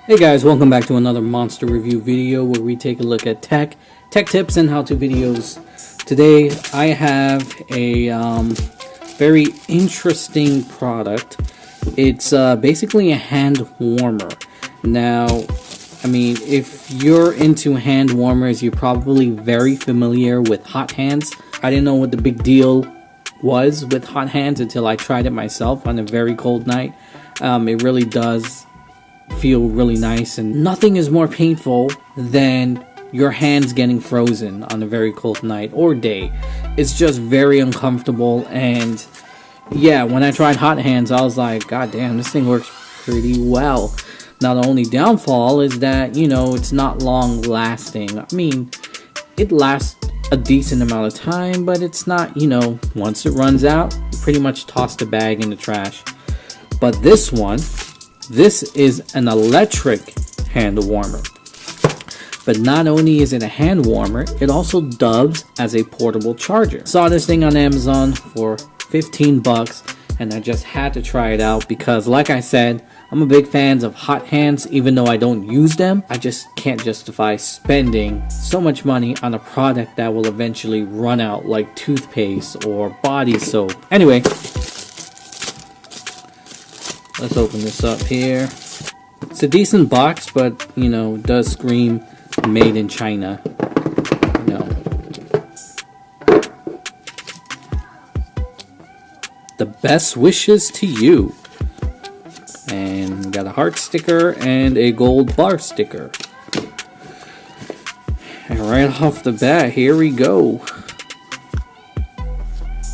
Hey guys, welcome back to another monster review video where we take a look at tech tips and how-to videos. Today I have a very interesting product. It's basically a hand warmer. Now, I mean, if you're into hand warmers, you're probably very familiar with hot hands. I didn't know what the big deal was with hot hands until I tried it myself on a very cold night. It really does feel really nice, and nothing is more painful than your hands getting frozen on a very cold night or day. It's just very uncomfortable, and yeah, when I tried hot hands, I was like, god damn, this thing works pretty well. Now the only downfall is that, you know, it's not long lasting. I mean, it lasts a decent amount of time, but it's not, you know, once it runs out, you pretty much toss the bag in the trash. But this is an electric hand warmer. But not only is it a hand warmer, it also dubs as a portable charger. Saw this thing on Amazon for 15 bucks, and I just had to try it out because, like I said, I'm a big fan of hot hands. Even though I don't use them, I just can't justify spending so much money on a product that will eventually run out, like toothpaste or body soap. Anyway, let's open this up here. It's a decent box, but, you know, it does scream made in China. You know. The best wishes to you. And we got a heart sticker and a gold bar sticker. And right off the bat, here we go.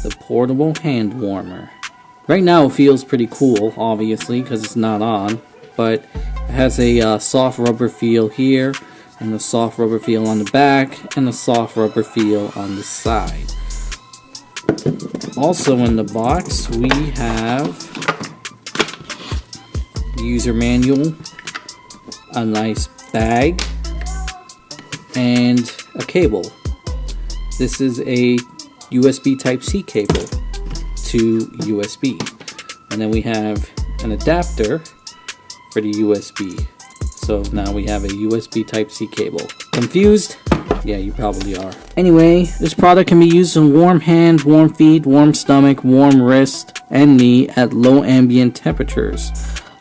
The portable hand warmer. Right now it feels pretty cool, obviously, because it's not on, but it has a soft rubber feel here, and a soft rubber feel on the back, and a soft rubber feel on the side. Also in the box, we have the user manual, a nice bag, and a cable. This is a USB Type-C cable to USB, and then we have an adapter for the USB. So now we have a USB Type-C cable. Confused? Yeah, you probably are. Anyway, this product can be used in warm hands, warm feet, warm stomach, warm wrist, and knee at low ambient temperatures.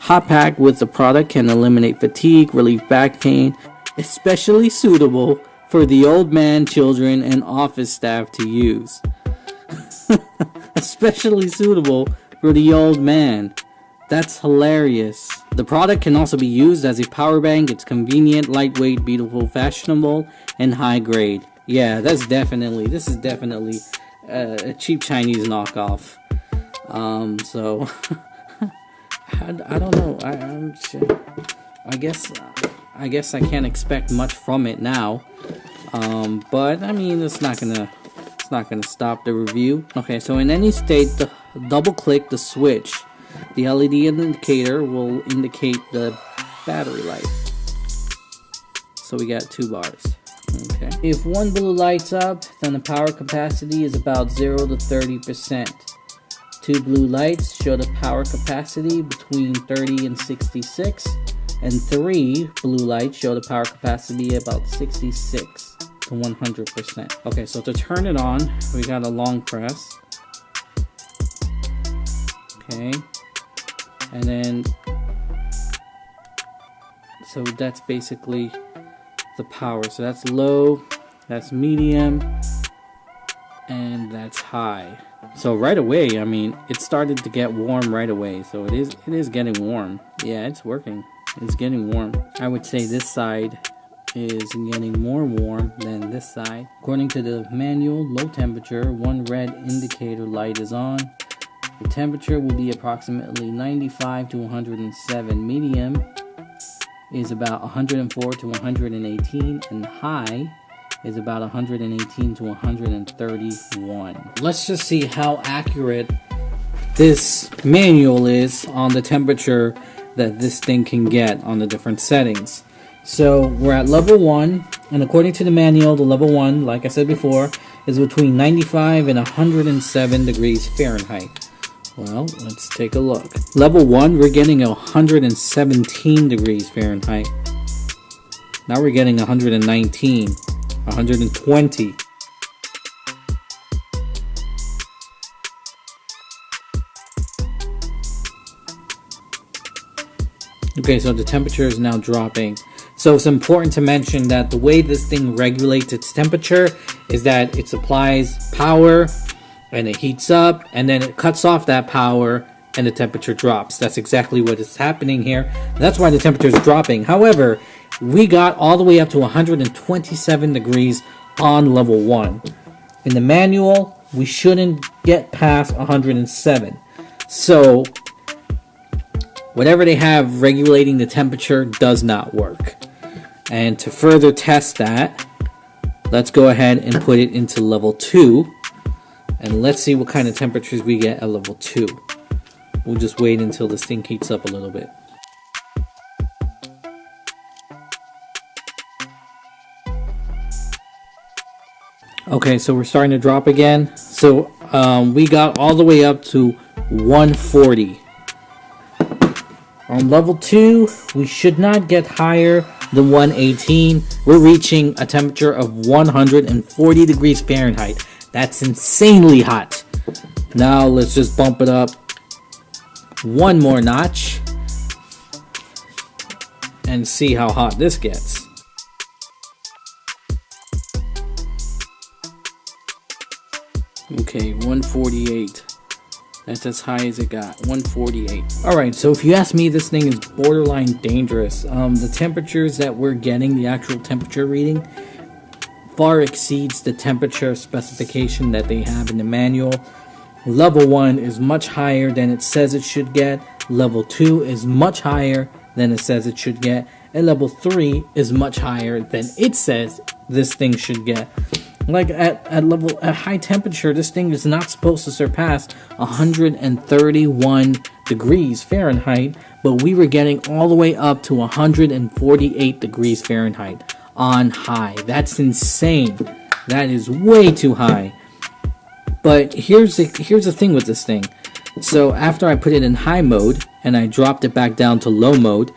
Hot pack with the product can eliminate fatigue, relieve back pain, especially suitable for the old man, children, and office staff to use. Especially suitable for the old man. That's hilarious. The product can also be used as a power bank. It's convenient, lightweight, beautiful, fashionable, and high grade. Yeah, this is definitely a cheap Chinese knockoff. So I don't know. I guess I can't expect much from it now. But I mean, it's not gonna stop the review. Okay, so in any state, double click the switch. The LED indicator will indicate the battery life. So we got 2 bars. Okay. If one blue lights up, then the power capacity is about 0 to 30%. 2 blue lights show the power capacity between 30 and 66, and 3 blue lights show the power capacity about 66 to 100%. Okay, so to turn it on, we got a long press. Okay, and then so that's basically the power. So that's low, that's medium, and that's high. So right away, I mean, it started to get warm right away. So it is getting warm. Yeah, it's working. It's getting warm. I would say this side is getting more warm than this side. According to the manual, low temperature, 1 red indicator light is on. The temperature will be approximately 95 to 107. Medium is about 104 to 118, and high is about 118 to 131. Let's just see how accurate this manual is on the temperature that this thing can get on the different settings. So we're at level 1, and according to the manual, the level 1, like I said before, is between 95 and 107 degrees Fahrenheit. Well, let's take a look. Level 1, we're getting 117 degrees Fahrenheit. Now we're getting 119, 120. Okay, so the temperature is now dropping. So it's important to mention that the way this thing regulates its temperature is that it supplies power and it heats up and then it cuts off that power and the temperature drops. That's exactly what is happening here. That's why the temperature is dropping. However, we got all the way up to 127 degrees on level 1. In the manual, we shouldn't get past 107. So whatever they have regulating the temperature does not work. And to further test that, let's go ahead and put it into level 2. And let's see what kind of temperatures we get at level 2. We'll just wait until this thing heats up a little bit. Okay, so we're starting to drop again. So we got all the way up to 140. On level 2, we should not get higher than 118. We're reaching a temperature of 140 degrees Fahrenheit. That's insanely hot. Now let's just bump it up one more notch and see how hot this gets. Okay, 148. That's as high as it got, 148. Alright, so if you ask me, this thing is borderline dangerous. The temperatures that we're getting, the actual temperature reading, far exceeds the temperature specification that they have in the manual. Level 1 is much higher than it says it should get. Level 2 is much higher than it says it should get. And level 3 is much higher than it says this thing should get. Like at high temperature, this thing is not supposed to surpass 131 degrees Fahrenheit, but we were getting all the way up to 148 degrees Fahrenheit on high. That's insane. That is way too high. But here's the thing with this thing. So after I put it in high mode and I dropped it back down to low mode,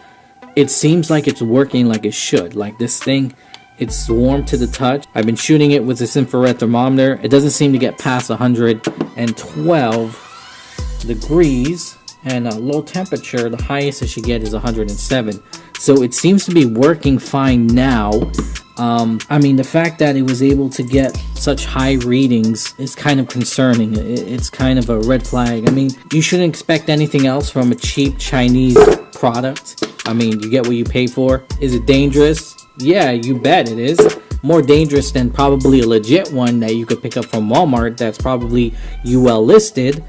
it seems like it's working like it should. Like this thing, it's warm to the touch. I've been shooting it with this infrared thermometer. It doesn't seem to get past 112 degrees. And low temperature, the highest it should get is 107. So it seems to be working fine now. I mean, the fact that it was able to get such high readings is kind of concerning. It's kind of a red flag. I mean, you shouldn't expect anything else from a cheap Chinese product. I mean, you get what you pay for. Is it dangerous? Yeah, you bet it is. More dangerous than probably a legit one that you could pick up from Walmart that's probably UL listed.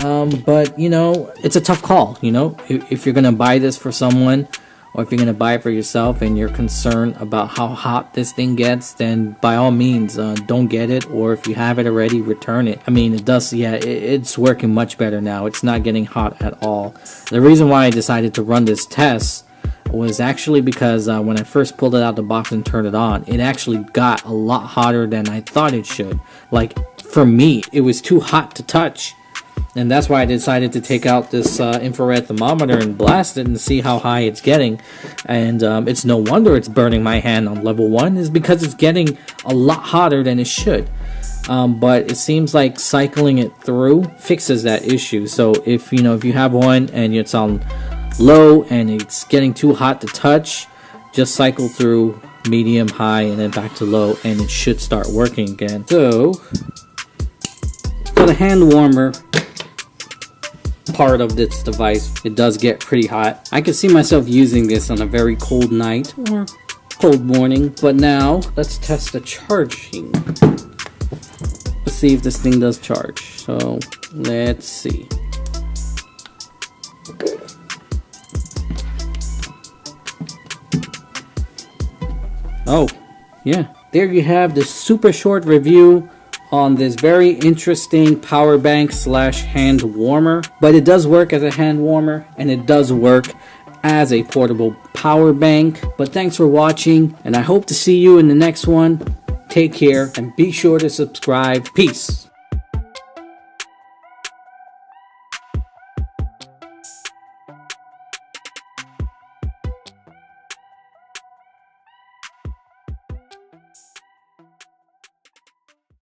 But, you know, it's a tough call, you know. If you're going to buy this for someone, or if you're going to buy it for yourself and you're concerned about how hot this thing gets, then by all means, don't get it. Or if you have it already, return it. I mean, it does, yeah, it's working much better now. It's not getting hot at all. The reason why I decided to run this test was actually because when I first pulled it out the box and turned it on, it actually got a lot hotter than I thought it should. Like, for me, it was too hot to touch. And that's why I decided to take out this infrared thermometer and blast it and see how high it's getting. And it's no wonder it's burning my hand on level 1, is because it's getting a lot hotter than it should. But it seems like cycling it through fixes that issue. So if you have one and it's on low and it's getting too hot to touch, just cycle through medium, high, and then back to low, and it should start working again. So the hand warmer part of this device, it does get pretty hot. I can see myself using this on a very cold night or cold morning. But now let's test the charging. Let's see if this thing does charge. So let's see. Oh yeah, there you have the super short review on this very interesting power bank slash hand warmer. But it does work as a hand warmer, and it does work as a portable power bank. But thanks for watching, and I hope to see you in the next one. Take care and be sure to subscribe. Peace.